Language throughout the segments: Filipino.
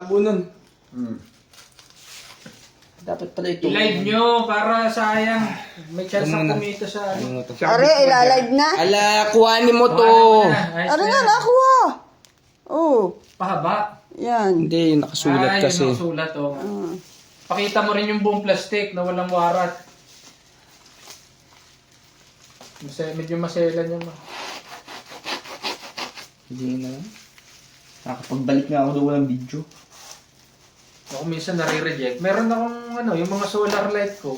Abunon. Hmm. Dapat pala ito. I-live nyo para sayang. May chance ang kumita sa ano. Are, ilalive na. Ala, kuhanin mo to. Are nga, nakuha. Oh, Pahaba. yan. Hindi, nakasulat kasi. Yung nakasulat oh. Ah. Pakita mo rin yung buong plastic na walang warat. Medyo maselan yung Hindi na. Nakapagbalik nga ako doon walang video. ako minsan nare-reject. Meron akong ano, yung mga solar light ko.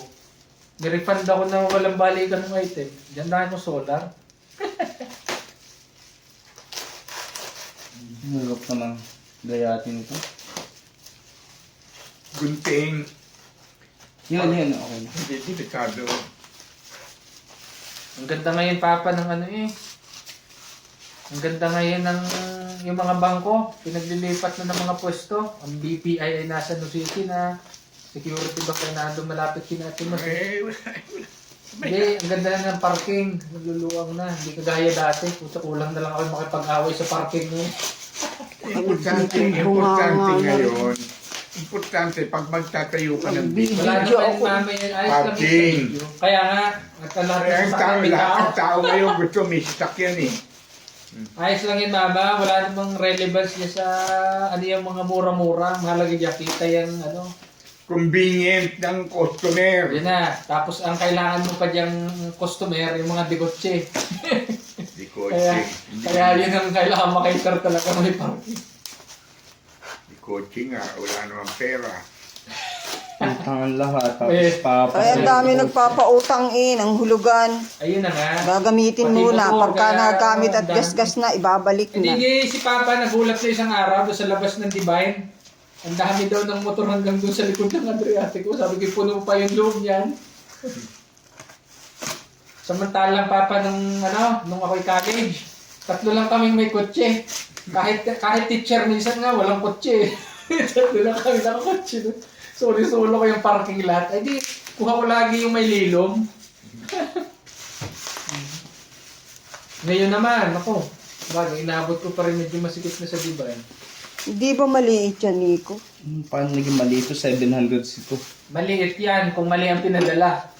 Nirefund ako na walang balikan ng item. Diyan dahil mo solar. Hirap naman gayatin ito. Gunting. Yun, okay. Hindi, delikado. Ang ganda ngayon papa ng ano eh. Ang ganda ngayon ng yung mga bangko, pinaglilipat na ng mga pwesto. Ang BPI ay nasa New City na security ba kaya na doon malapit kinatin mas. Hindi, ang ganda na ng parking. Nagluluwang na. Hindi kagaya dati. Puta, kulang na lang ako makipag-away sa parking mo. Importante ngayon. Importante, pag magtatayo ka ng business. Wala Video naman ako. mamaya. Ayos lang yung Parking. video. Kaya nga, at lahat Kaya ng sa may lahat tao. ng tao ngayon gusto may sasakyan eh. Ayos lang yun, mama. Wala namang relevance niya sa ano yung mga mura-mura. Mahalaga niya. Kita yung ano. Convenient ng customer. Yun na. Tapos ang kailangan mo pa diyang customer, yung mga bigotse. Di ko Kaya yun ang kailangan makaiter talaga may parking. Di kotse nga, wala namang pera. Ang lahat. Tapos Eh. papa. Ay, ang dami nagpapautang ng hulugan. Ayun na nga. Gagamitin Pati muna. motor, Pagka kaya nagamit at ang dami. gasgas na, ibabalik Hindi na. si Papa nagulat sa isang araw doon sa labas ng Divine. Ang dami daw ng motor hanggang doon sa likod ng Adriatico. Sabi ko, puno pa yung loob niyan. Samantalang Papa nung ako'y college, 3 lang kaming may kotse. Kahit teacher minsan nga, walang kotse. 3 lang kami nakakotse doon. Solo ko yung parking lot. Ay di, kuha ko lagi yung may lilom. Ngayon naman, ako, bagay, inabot ko pa rin medyo masikip na sa Divine. Hindi ba maliit yan, Nico? Paano naging mali ito? 700 ito. Maliit yan kung mali ang pinadala.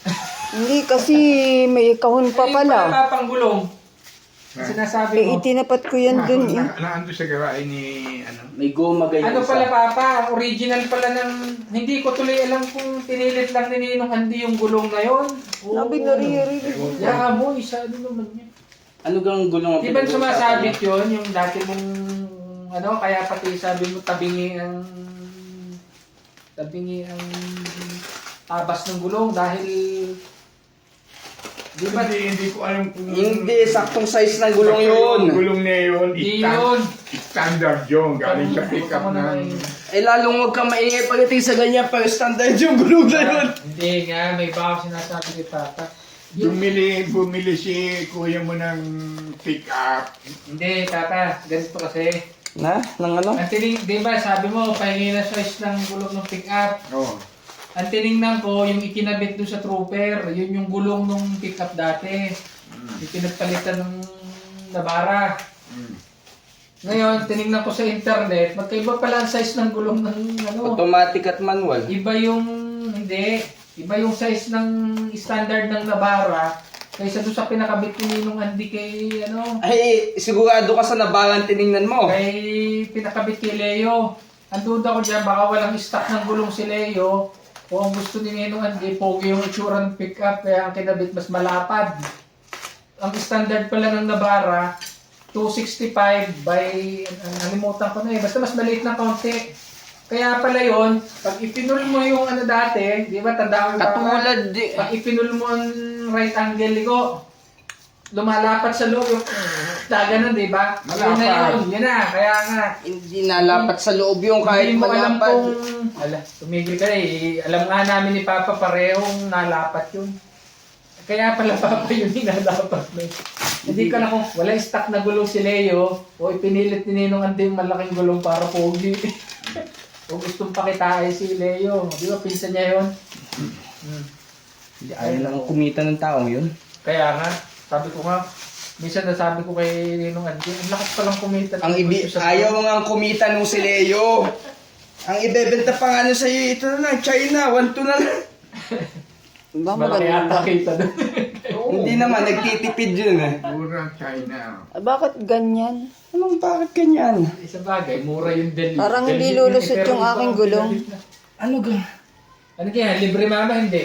Hindi kasi may kahon pa pala. Ay, wala pang gulong. Sinasabi Eh, mo. itinapat ko yan dun eh. Naando sa gawain ni ano. May goma ganyan Ano pala Papa, ang original pala ng... Hindi ko tuloy alam kung pinilit lang ni Ninong Andy yung gulong na yun. Sabi na rin. Ya mo, isa ano naman yun. Ano gang gulong ang Di ba pinag-uusapan? sumasabit yun, yung dati mong... Ano, kaya pati sabi mo tabingi ang tabas ng gulong dahil... Di ba? Hindi ko alam kung... Hindi, saktong size ng gulong yun. Yung gulong na yun, Di yun. standard yun. Galing sa pick-up Huwag mo ng... naman Eh lalong huwag kang maingay pagdating sa ganyan, pero standard yung gulong na yun. Hindi nga, may baka sinasabi kay Papa. Bumili si kuya mo ng pick-up. Hindi, Tata, ganito kasi. Na? Nang ano? Ang tining, di ba, sabi mo, pahingi na size ng gulong ng pick-up. Oh. Ang tiningnan ko, yung ikinabit doon sa trooper, yun yung gulong ng pick-up dati. Yung pinagpalitan ng Navara. Ngayon, tiningnan ko sa internet, magkaiba pala ang size ng gulong ng ano. Automatic at manual. Iba yung, hindi, iba yung size ng standard ng Navara kaysa doon sa pinakabit ni Ninong Andy kay, ano, Ay, sigurado ka sa nabaran tiningnan mo. kay pinakabit kay Leo. Ang duda ko dyan, baka walang stock ng gulong si Leo. O ang gusto ni Ninong Andy, pogi yung itsura ng pick-up, kaya ang kinabit mas malapad. Ang standard pala ng Navara, 265 by, nalimutan ko na eh, basta mas maliit na kaunti. Kaya pala yon, pag ipinul mo yung ano dati, di ba, tandaan mo Katulad di. pag ipinul mo ang right angle ligo, lumalapat sa loob yung ganun, di ba? Yun na yun, yun na, kaya nga. Hindi nalapat sa loob yung kahit Hindi mo alam malapad. kung... Ala, tumigil ka eh. Alam nga namin ni Papa parehong nalapat yun. Kaya pala Papa yun hinalapat mo. Hindi ka na kung wala stock na gulong si Leo o ipinilit ni Ninong Andy yung malaking gulong para pogi. O gustong pakitain si Leo. Di ba pinsan niya yun? Hindi, ayaw lang kumita ng taong yun. Kaya nga, sabi ko nga, minsan nasabi ko kay Ninong Andy, ang lakas palang kumita. Ayaw nga kumita nung si Leo. Ang ibebenta pa nga sa iyo, ito na lang, China, 1-2 na lang. Ba, Malaki maganda. ata kita doon. Hindi naman, nagtitipid yun eh. Mura China. Ah, bakit ganyan? Anong bakit ganyan? Isa bagay, mura yung del. Parang hindi del- lulusot pero yung iba aking ang gulong. pinabit na. Ano ga? Ano kaya? Libre mama, hindi?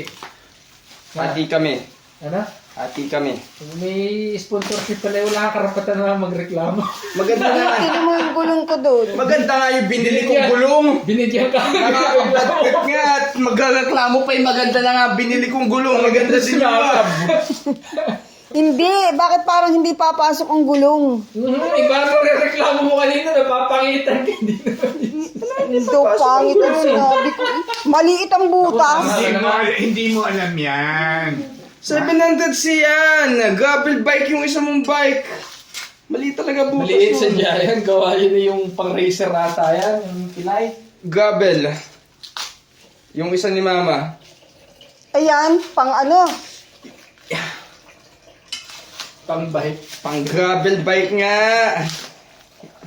Hati kami. Ano? Hati kami. Kung may sponsorship pala, wala kang karapatan na magreklamo. Maganda nga. Tili mo yung gulong ko doon. Maganda nga yung binili kong gulong. Binigyan ka. Nakakapagpapit nga at magreklamo pa yung maganda na nga binili kong gulong. Maganda din yun. Hindi, bakit parang hindi papasok ang gulong? Iba mo reklamo mo kanina, napapangitan ka. Hindi naman. Hindi pangit ang sinabi ko. Maliit ang butas. Hindi mo alam yan. 700 siyan. Gravel bike yung isa mong bike. Mali talaga bukas. Maliit sa nun. yan, gawa yun yung pang racer ata yan, yung pilay. Gravel. Yung isa ni mama. Ayan, pang ano? Pang bike. Pang gravel bike nga.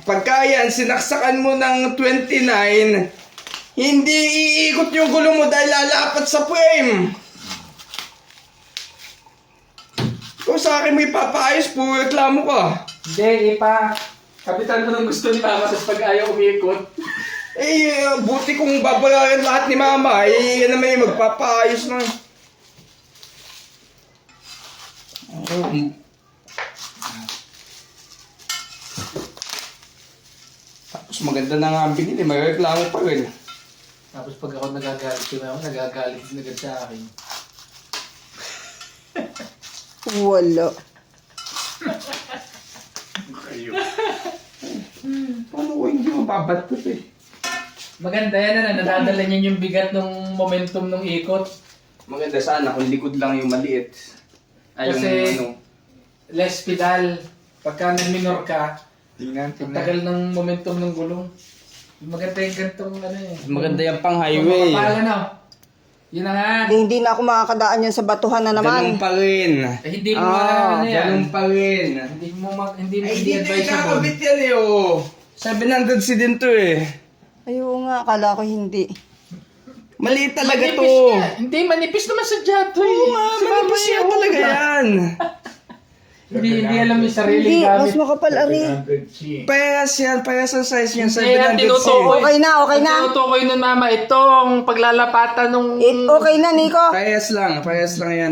Pagka yan, sinaksakan mo ng 29, hindi iikot yung gulong mo dahil lalapat sa frame. Kung sa akin may papaayos, puro reklamo ka. Hindi, kapitan mo ng gusto ni mama, tapos pag ayaw umikot. Buti kung babayaran lahat ni mama, yan naman yung magpapaayos na. Tapos maganda na nga ang binili, may reklamo pa rin. Tapos pag ako nagagalit, si mama nagagalit din agad sa akin. Wala. Kayo. Paano ko hindi mababatot eh? Maganda yan, nadadala niya yung bigat ng momentum ng ikot. Maganda sana kung likod lang yung maliit. Ay, Kasi, yung ano. less pedal. Pagka nag-minor ka, Tingnan, ang tagal ng momentum ng gulong. Maganda yung gantong ano eh. Maganda yung pang highway. Mapapala na. Yun na nga. Hindi na ako makakadaan yan sa batuhan na Ganun naman. pa rin. Eh, hindi mo ano yan. Ganun pa rin. Hindi mo hindi Ay, hindi hindi advisable. kakabit yan eh, oh. 700 si din to eh. Ayaw nga, akala ko hindi. Maliit talaga Manipis to. nga. Hindi, manipis naman sa jato eh. Oo nga, manipis yan talaga yan. Hindi alam yung sarili Hindi, mas gamit. makapal ari. 700C. Parehas yan, parehas ang size niyan, Kaya 700 tinutukoy. Okay na, okay na. Tinutukoy nun mama, itong paglalapatan nung... Okay na, Nico. Parehas lang yan.